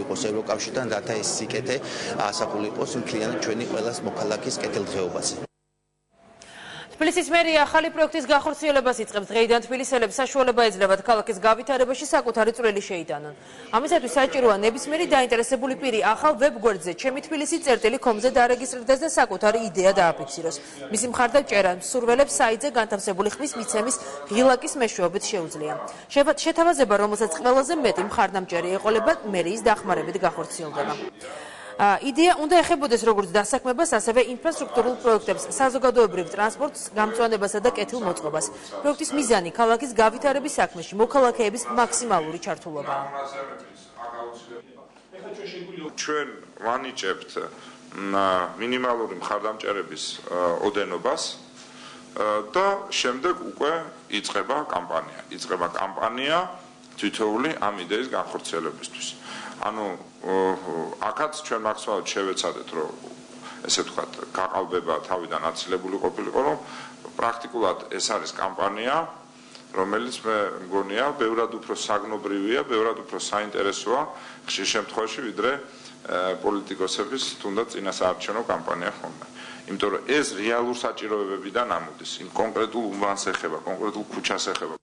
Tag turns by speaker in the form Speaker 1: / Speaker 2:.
Speaker 1: იყოს ევროკავშირთან, რათა ეს სიკეთე ასახული იყოს მთლიანად ჩვენი ყველას მოქალაქის კეთილდღეობაზე.
Speaker 2: თბილისის მერია ახალი პროექტის გახორციელებას იწყებს. დღეიდან თბილისელებს საშუალება ეძლევათ ქალაქის გავითარებაში საკუთარი წვლილი შეიტანონ. ამისათვის საჭიროა ნებისმიერი დაინტერესებული პირი ახალ ვებგვერდზე ჩემი თბილისი.com-ზე დარეგისტრირდეს და საკუთარი იდეა დააფიქსიროს. მისი მხარდაჭერა მსურველებს საიტზე განთავსებული ხმის მიცემის ღილაკის მეშვეობით შეუძლია. შეთავაზება, რომელსაც ყველაზე მეტი მხარდამჭერი ეყოლება, მერიის დახმარებით გახორციელდება. იდეა უნდა ეხებოდეს როგორც დასაქმებას, ასევე ინფრასტრუქტურულ პროექტებს, საზოგადოებრივ ტრანსპორტს, გამწვანებასა და კეთილმოწყობას. პროექტის მიზანი ქალაქის გავითარების საქმეში მოქალაქეების მაქსიმალური ჩართულობაა.
Speaker 3: ჩვენ ვანიჭებთ მინიმალური მხარდამჭერების ოდენობას და შემდეგ უკვე იწყება კამპანია. იწყება კამპანია თითოეული ამ იდეის განხორციელებისთვის. ანუ აქაც ჩვენ მაქსიმალურად შევეცადეთ, რომ ესე ვთქვათ, გაყალბება თავიდან აცილებული ყოფილიყო, რომ პრაქტიკულად ეს არის კამპანია, რომელიც მე მგონია, ბევრად უფრო საგნობრივია, ბევრად უფრო საინტერესოა ხშირ შემთხვევაში, ვიდრე პოლიტიკოსების თუნდაც წინასაარჩევნო კამპანია ხოლმე. იმიტომ რომ ეს რეალურ საჭიროებებიდან ამოდის, იმ კონკრეტულ უბანს ეხება, კონკრეტულ ქუჩას ეხება.